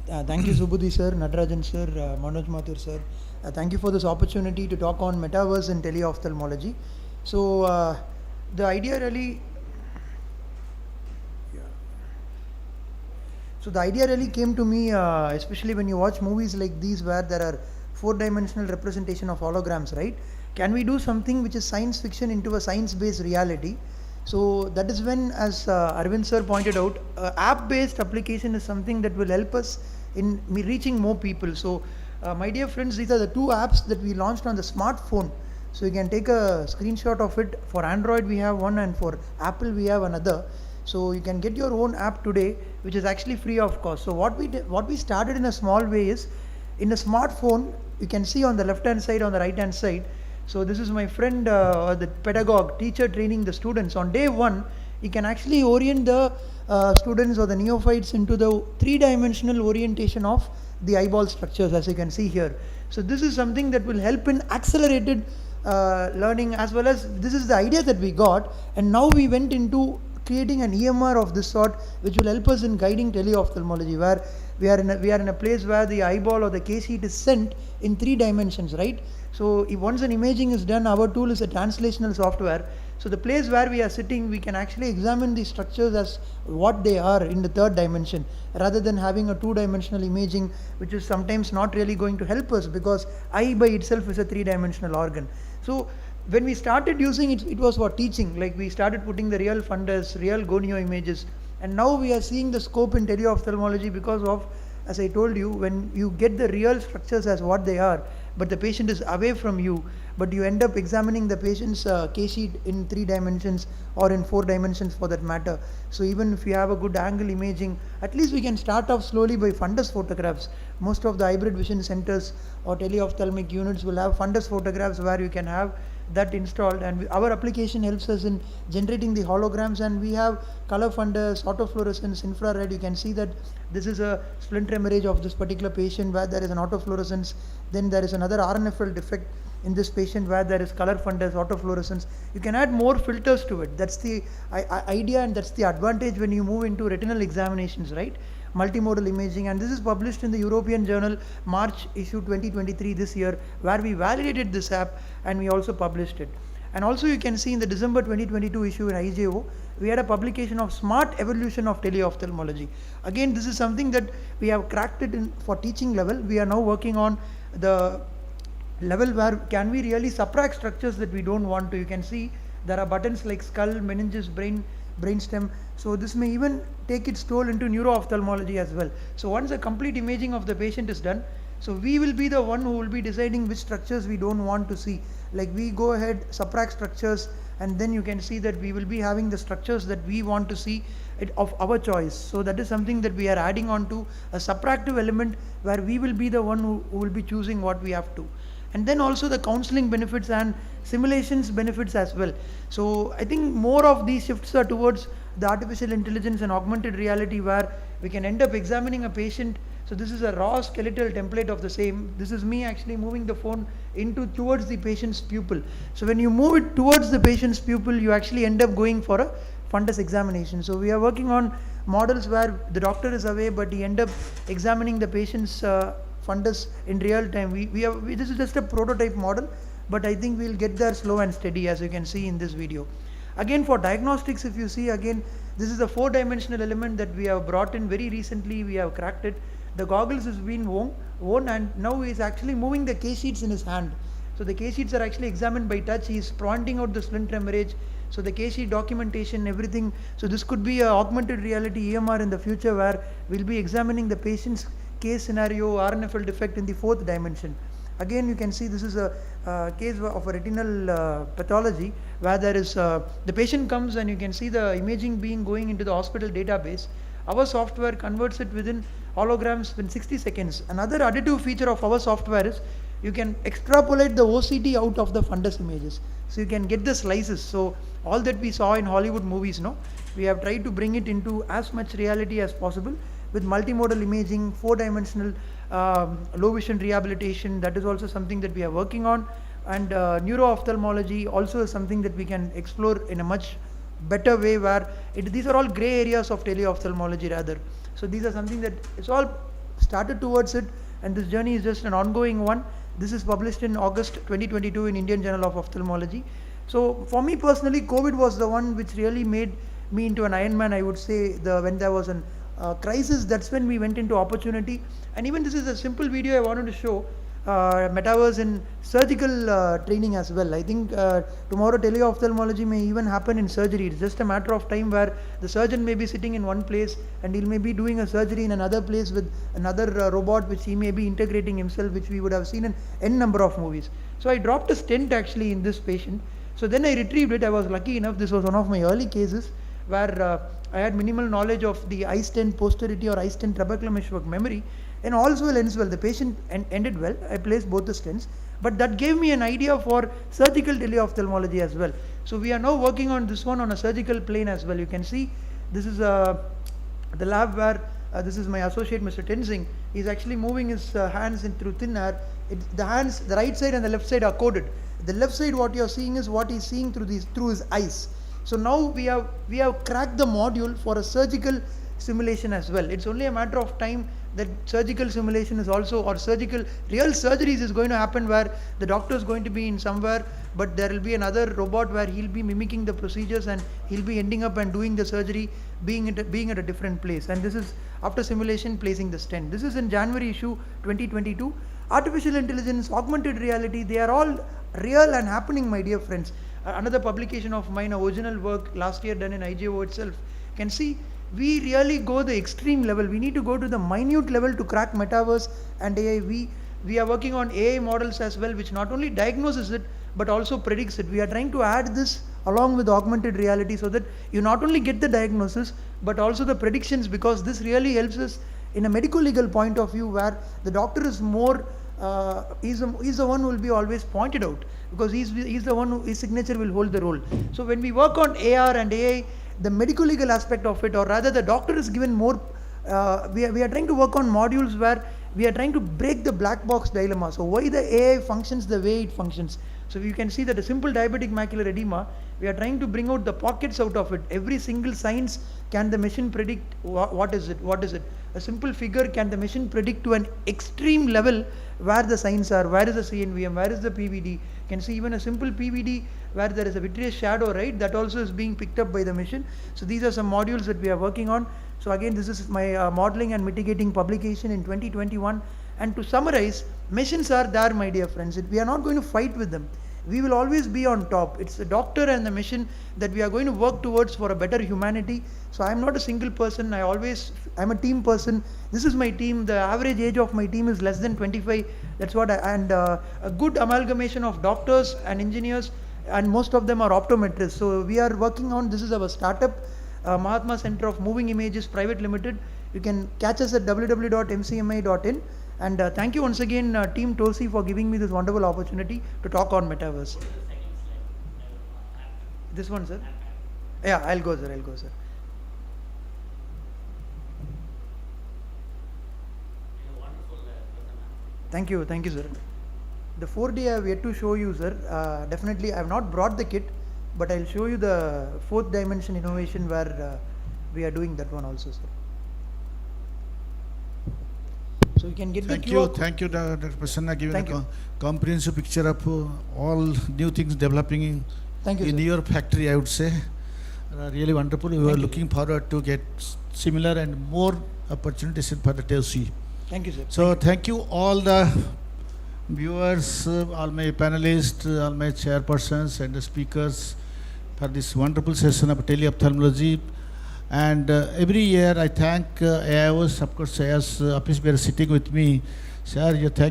Thank you, Subudhi sir, Natarajan sir, Manoj Mathur sir. Thank you for this opportunity to talk on MetaVerse and Tele Ophthalmology. So, the idea really, the idea really came to me, especially when you watch movies like these where there are four-dimensional representation of holograms, right? Can we do something which is science fiction into a science-based reality? So that is when, as Arvind sir pointed out, app-based application is something that will help us in reaching more people. So, my dear friends, these are the two apps that we launched on the smartphone. So you can take a screenshot of it. For Android we have one, and for Apple we have another. So you can get your own app today, which is actually free of cost. So what we started in a small way is, in a smartphone, you can see on the left hand side, on the right hand side. So this is my friend, the pedagogue, teacher training the students. On day one, you can actually orient the students or the neophytes into the three-dimensional orientation of the eyeball structures, as you can see here. So this is something that will help in accelerated learning, as well as this is the idea that we got, and now we went into creating an EMR of this sort, which will help us in guiding teleophthalmology, where we are in a place where the eyeball or the case sheet is sent in 3 dimensions, right? So if once an imaging is done, our tool is a translational software. So the place where we are sitting, we can actually examine these structures as what they are in the 3rd dimension, rather than having a 2-dimensional imaging, which is sometimes not really going to help us, because eye by itself is a 3-dimensional organ. So when we started using it, it was for teaching. Like we started putting the real fundus, real gonio images, and now we are seeing the scope in teleophthalmology because of, as I told you, when you get the real structures as what they are, but the patient is away from you, but you end up examining the patient's case sheet in 3 dimensions or in 4 dimensions for that matter. So even if you have a good angle imaging, at least we can start off slowly by fundus photographs. Most of the hybrid vision centers or teleophthalmic units will have fundus photographs where you can have that installed, and our application helps us in generating the holograms, and we have color fundus, autofluorescence, infrared. You can see that this is a splinter hemorrhage of this particular patient where there is an autofluorescence. Then there is another RNFL defect in this patient where there is color fundus, autofluorescence. You can add more filters to it. That's the idea, and that's the advantage when you move into retinal examinations, right? Multimodal imaging, and this is published in the European journal March issue 2023 this year, where we validated this app and we also published it. And also you can see in the December 2022 issue in IJO, we had a publication of smart evolution of teleophthalmology. Again, this is something that we have cracked it in for teaching level. We are now working on the level where can we really subtract structures that we don't want to. You can see there are buttons like skull, meninges, brainstem. So this may even take its toll into neuro-ophthalmology as well. So once a complete imaging of the patient is done, so we will be the one who will be deciding which structures we don't want to see. Like we go ahead, subtract structures, and then you can see that we will be having the structures that we want to see of our choice. So that is something that we are adding on to a subtractive element where we will be the one who will be choosing what we have to. And then also the counseling benefits and simulations benefits as well. So I think more of these shifts are towards the artificial intelligence and augmented reality, where we can end up examining a patient. So this is a raw skeletal template of the same. This is me actually moving the phone towards the patient's pupil. So when you move it towards the patient's pupil, you actually end up going for a fundus examination. So we are working on models where the doctor is away, but he end up examining the patient's fundus in real time. This is just a prototype model, but I think we'll get there slow and steady, as you can see in this video. Again, for diagnostics, if you see, again, this is a 4-dimensional element that we have brought in very recently. We have cracked it. The goggles has been worn, and now he is actually moving the case sheets in his hand. So the case sheets are actually examined by touch. He is pointing out the splinter hemorrhage. So the case sheet documentation, everything. So this could be a augmented reality EMR in the future, where we'll be examining the patient's case scenario, RNFL defect in the 4th dimension. Again, you can see this is a case of a retinal pathology, where there is the patient comes and you can see the imaging going into the hospital database. Our software converts it within holograms in 60 seconds. Another additive feature of our software is you can extrapolate the OCT out of the fundus images. So you can get the slices. So all that we saw in Hollywood movies, we have tried to bring it into as much reality as possible with multimodal imaging, 4-dimensional low vision rehabilitation. That is also something that we are working on. And neuro-ophthalmology also is something that we can explore in a much better way, where these are all gray areas of teleophthalmology rather. So these are something that it's all started towards it, and this journey is just an ongoing one. This is published in August 2022 in Indian Journal of Ophthalmology. So for me personally, COVID was the one which really made me into an Iron Man, I would say. When there was an crisis, that's when we went into opportunity. And even this is a simple video I wanted to show, MetaVerse in surgical training as well. I think tomorrow Tele ophthalmology may even happen in surgery. It's just a matter of time where the surgeon may be sitting in one place and he may be doing a surgery in another place with another robot which he may be integrating himself, which we would have seen in n number of movies. So I dropped a stent actually in this patient. So then I retrieved it. I was lucky enough, this was one of my early cases where I had minimal knowledge of the eye stent posterity or eye stent trabecular meshwork memory, and also lens well. The patient ended well. I placed both the stents, but that gave me an idea for surgical teleophthalmology as well. So we are now working on this one on a surgical plane as well. You can see this is the lab where this is my associate, Mr. Tenzing. He's actually moving his hands in through thin air. The hands, the right side and the left side are coded. The left side, what you are seeing is what he's seeing through his eyes. So now we have cracked the module for a surgical simulation as well. It's only a matter of time that surgical simulation is also, or real surgeries is going to happen where the doctor is going to be in somewhere, but there will be another robot where he'll be mimicking the procedures and he'll be ending up and doing the surgery being at a different place. And this is after simulation placing the stent. This is in January issue 2022. Artificial intelligence, augmented reality, they are all real and happening, my dear friends. Another publication of mine, original work last year done in IJO itself, can see we really go the extreme level. We need to go to the minute level to crack metaverse and AI. We are working on AI models as well, which not only diagnoses it but also predicts it. We are trying to add this along with augmented reality so that you not only get the diagnosis but also the predictions, because this really helps us in a medical legal point of view where the doctor is more he's the one who will be always pointed out, because he's the one who his signature will hold the role. So when we work on AR and AI, the medical legal aspect of it, or rather the doctor is given more, we are trying to work on modules where we are trying to break the black box dilemma. So why the AI functions the way it functions. So you can see that a simple diabetic macular edema, we are trying to bring out the pockets out of it. Every single signs, can the machine predict what is it? A simple figure, can the machine predict to an extreme level where the signs are, where is the CNVM, where is the PVD. You can see even a simple PVD where there is a vitreous shadow, right, that also is being picked up by the machine. So these are some modules that we are working on. So again, this is my modeling and mitigating publication in 2021. And to summarize, machines are there, my dear friends. We are not going to fight with them. We will always be on top. It's the doctor and the machine that we are going to work towards for a better humanity. So I am not a single person. I'm a team person. This is my team. The average age of my team is less than 25. That's what a good amalgamation of doctors and engineers, and most of them are optometrists. So we are working on, this is our startup, Mahatma Center of Moving Images Private Limited. You can catch us at www.mcmi.in. And thank you once again, Team Tosi, for giving me this wonderful opportunity to talk on Metaverse. This one, sir? Yeah, I'll go, sir. Thank you, sir. The 4D I have yet to show you, sir. Definitely, I have not brought the kit, but I'll show you the fourth dimension innovation where we are doing that one also, sir. So you can get Thank the you, QR. thank you, Dr. Prasanna, giving Thank a you. comprehensive picture of all new things developing Thank you, in sir. your factory, I would say. Really wonderful. We were looking forward to get similar and more opportunities for the TLC. Thank you, sir. So thank you all the viewers, all my panelists, all my chairpersons and the speakers for this wonderful session of teleophthalmology. And every year I thank AIOS, of course, as office bearer sitting with me. Sir, you thank